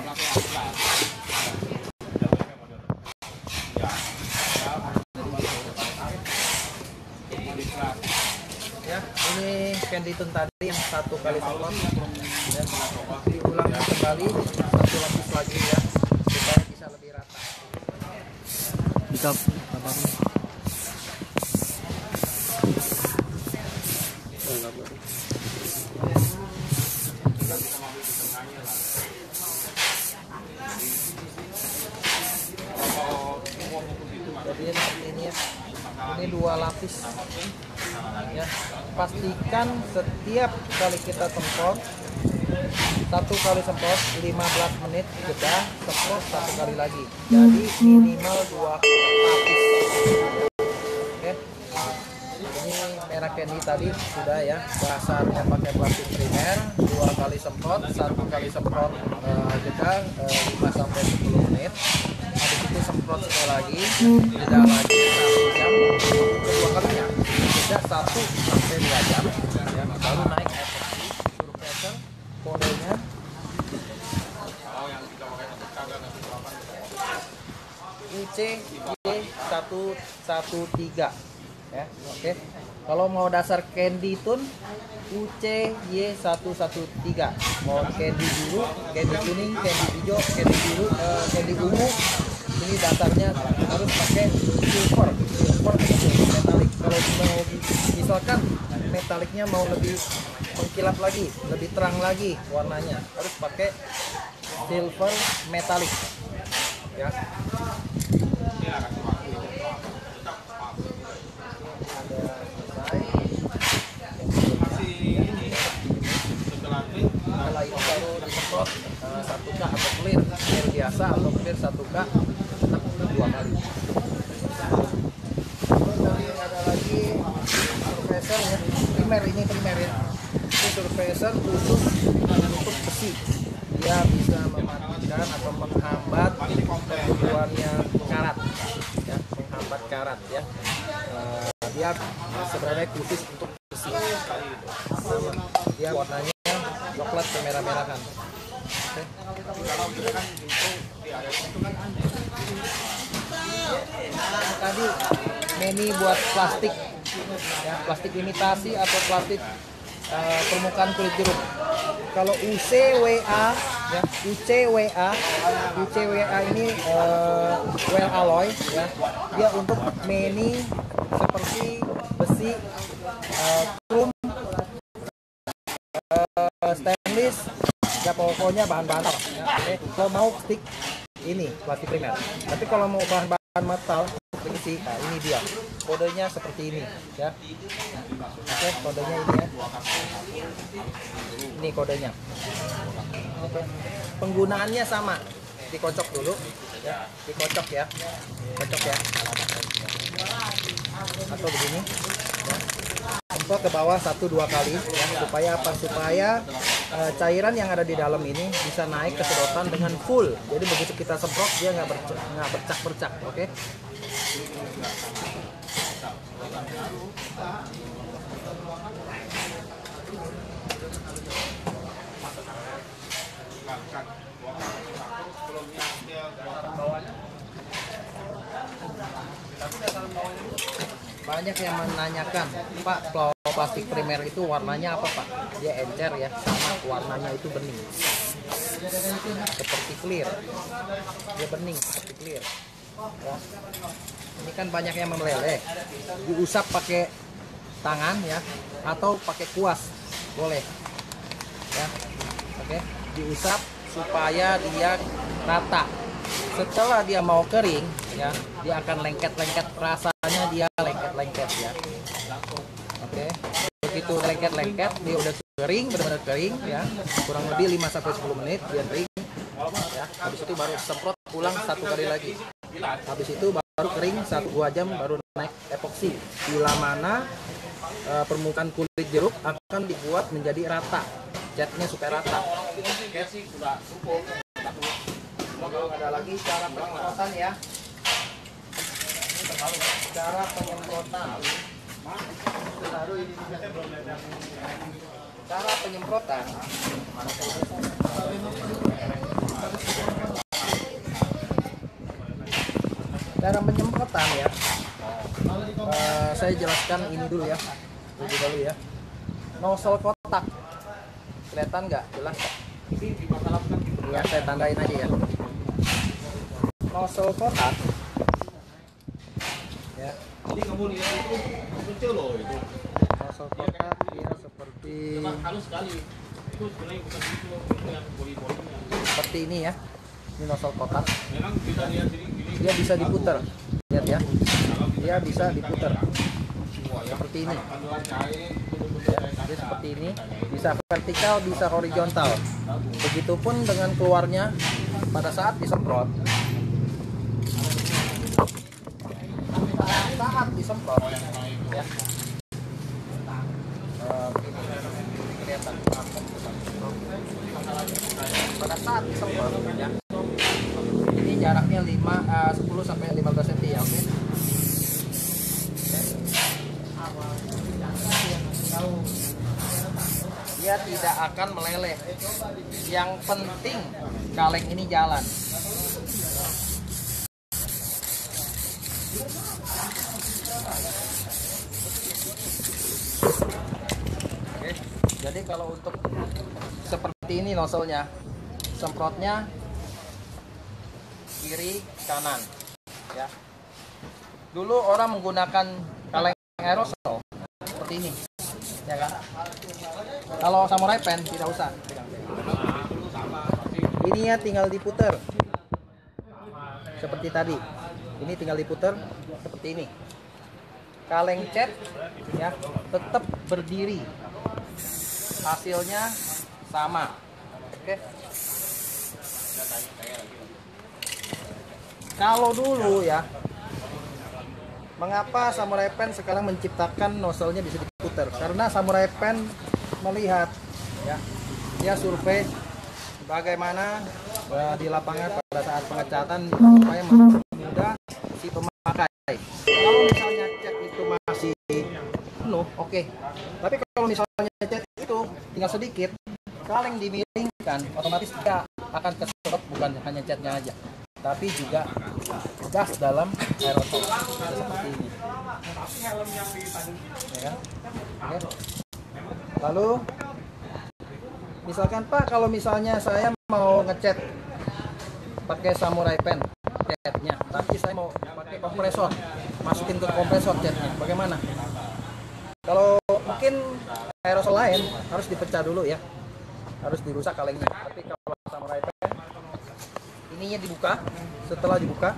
Ya, ini candy tune tadi yang 1 kali semprot ya, diulang kembali 1 lapis lagi ya supaya bisa lebih rata. Bisa kabarnya. Jadi seperti ini ya. Ini 2 lapis ya. Pastikan setiap kali kita semprot 1 kali semprot 15 menit jeda, semprot 1 kali lagi. Jadi minimal 2 lapis. Oke. Ini merah candy tadi sudah ya. Dasarnya pakai plastik primer, 2 kali semprot, 1 kali semprot jeda 5 sampai 10 menit. Habis itu semprot sekali lagi, jeda lagi 1 jam, kedua kalinya jeda 1 sampai 2 jam ya, baru naik epoxy surfacer. Kodenya UCY113 ya. Oke. Kalau mau dasar candy tune UCY113, mau candy biru, candy kuning, candy hijau, candy biru, candy ungu, ini dasarnya harus pakai silver metalik. Kalau mau misalkan metaliknya mau lebih mengkilap lagi, lebih terang lagi warnanya, harus pakai silver metalik ya. Setelah itu baru disemprot 1K atau clear biasa atau clear 1K 2 kali. Terus ada lagi surfacer ya, primer, ini primer ya. Itu surfacer khusus untuk besi, dia bisa mematikan atau menghambat pertumbuhannya karat ya, menghambat karat ya. Dia sebenarnya khusus untuk besi. Dia warnanya coklat kemerah-merahan. Oke. Tadi meni buat plastik ya, plastik imitasi atau plastik permukaan kulit jeruk. Kalau UCWA ya, UCWA ini well alloy ya, dia untuk meni seperti besi, krom, stainless ya, pokoknya bahan-bahan ya. Oke. Kalau mau stick ini plastik primer, tapi kalau mau bahan-bahan metal seperti nah ini dia kodenya seperti ini ya. Oke, kodenya ini ya, ini kodenya. Oke. Penggunaannya sama, dikocok dulu ya, dikocok ya, kocok ya, atau begini ya. Semprot ke bawah 1-2 kali ya, supaya apa? Supaya cairan yang ada di dalam ini bisa naik ke sedotan dengan full. Jadi begitu kita semprot dia nggak bercak-bercak. Oke. Banyak yang menanyakan, Pak, plastik primer itu warnanya apa, Pak? Dia encer ya, sama warnanya itu bening seperti clear, dia bening seperti clear ya. Ini kan banyak yang meleleh, diusap pakai tangan ya, atau pakai kuas boleh ya. Oke, diusap supaya dia rata. Setelah dia mau kering ya, dia akan lengket-lengket, rasanya dia lengket-lengket ya. Oke, begitu lengket-lengket dia udah kering, benar-benar kering ya, kurang lebih 5-10 menit dia kering ya. Habis itu baru semprot ulang 1 kali lagi. Habis itu baru kering 1-2 jam, baru naik epoksi. Bila mana permukaan kulit jeruk akan dibuat menjadi rata, catnya supaya rata. Ada lagi cara penyemprotan ya. Cara penyemprotan. Cara penyemprotan. penyemprotan ya, saya jelaskan ini dulu ya, lebih dulu ya. Nozzle kotak, kelihatan nggak? Jelas nggak? Ya, saya tandain aja ya. Nozzle kotak ya. Nozzle kotak ya seperti ini ya. Ini nozzle kotak. Dia bisa diputar. Lihat ya. Dia bisa diputar. Seperti ini. Ya, dia seperti ini. Bisa vertikal, bisa horizontal. Begitupun dengan keluarnya pada saat disemprot. Saat disemprot ya. Kelihatan. Pada saat disemprot ya. Ini jaraknya 10 sampai 15 cm ya, oke. Dia tidak akan meleleh. Yang penting kaleng ini jalan. Oke. Jadi kalau untuk seperti ini nozzle-nya, semprotnya kiri kanan ya. Dulu orang menggunakan kaleng aerosol seperti ini ya kan. Kalau samurai pen tidak usah. Ini ya tinggal diputer seperti tadi. Ini tinggal diputer seperti ini. Kaleng cat ya tetap berdiri, hasilnya sama. Oke. Kalau dulu ya, mengapa Samurai Pen sekarang menciptakan nozzle-nya bisa diputar? Karena Samurai Pen melihat ya, dia survei bagaimana di lapangan pada saat pengecatan supaya mudah si pemakai. Kalau misalnya cat itu masih penuh, oke. Tapi kalau misalnya cat itu tinggal sedikit, kaleng dimiringkan, otomatis dia akan kesedot bukan hanya catnya aja, tapi juga gas dalam aerosol seperti ini. Ya kan? Oke. Lalu misalkan Pak, kalau misalnya saya mau ngecat pakai Samurai Pen catnya, tapi saya mau pakai kompresor, masukin ke kompresor catnya, bagaimana? Kalau mungkin aerosol lain harus dipecah dulu ya, harus dirusak kalengnya. Tapi kalau Samurai Pen, ininya dibuka, setelah dibuka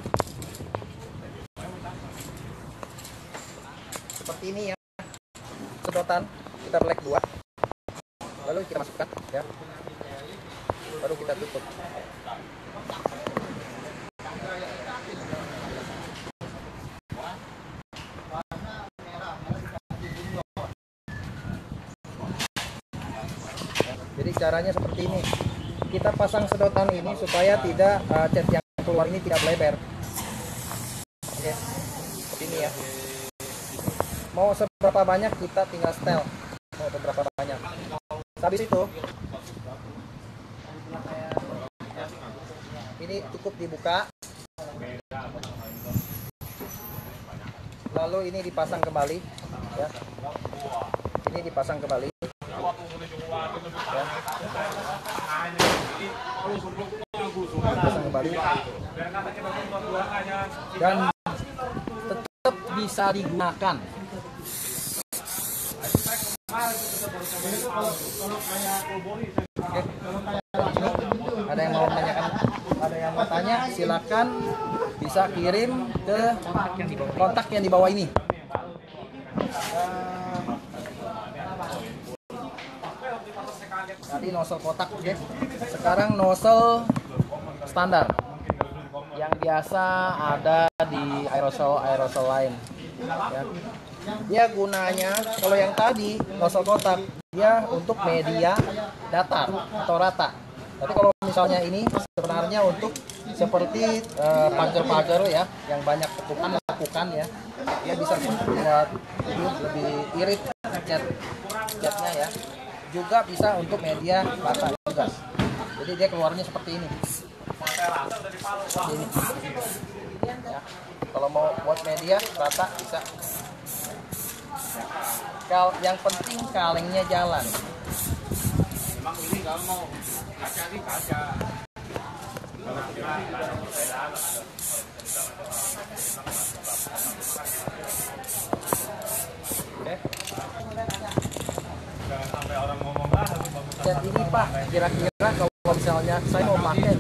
seperti ini ya, sedotan kita belek 2, lalu kita masukkan ya, baru kita tutup. Jadi caranya seperti ini, kita pasang sedotan ini supaya tidak cat yang keluar ini tidak melebar. Oke, seperti ini ya. Mau seberapa banyak kita tinggal setel, mau seberapa banyak. Habis itu ini cukup dibuka, lalu ini dipasang kembali ya. Ini dipasang kembali ya. Dipasang kembali dan tetap bisa digunakan. Oke. Ada yang mau menanyakan, ada yang mau tanya, silakan bisa kirim ke kontak yang di bawah ini. Tadi nozzle kotak, oke. Sekarang nozzle standar yang biasa ada di aerosol lain ya. Dia gunanya, kalau yang tadi nozzle kotak, dia untuk media datar atau rata. Tapi kalau misalnya ini sebenarnya untuk seperti pagar-pagar ya, yang banyak lekukan ya, dia bisa buat lebih irit catnya ya. Juga bisa untuk media bata juga. Jadi dia keluarnya seperti ini. Seperti ini. Ya. Kalau mau buat media rata bisa. Yang penting kalengnya jalan. Emang ini kalau mau kaca nih kaca. Oke. Jangan sampai orang ngomong lah. Dan ini Pak, kira-kira kalau misalnya saya mau pakai,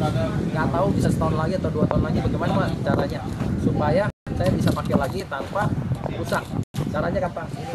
nggak tahu bisa setahun lagi atau 2 tahun lagi, bagaimana Pak caranya supaya saya bisa pakai lagi tanpa rusak? Caranya gampang. Ini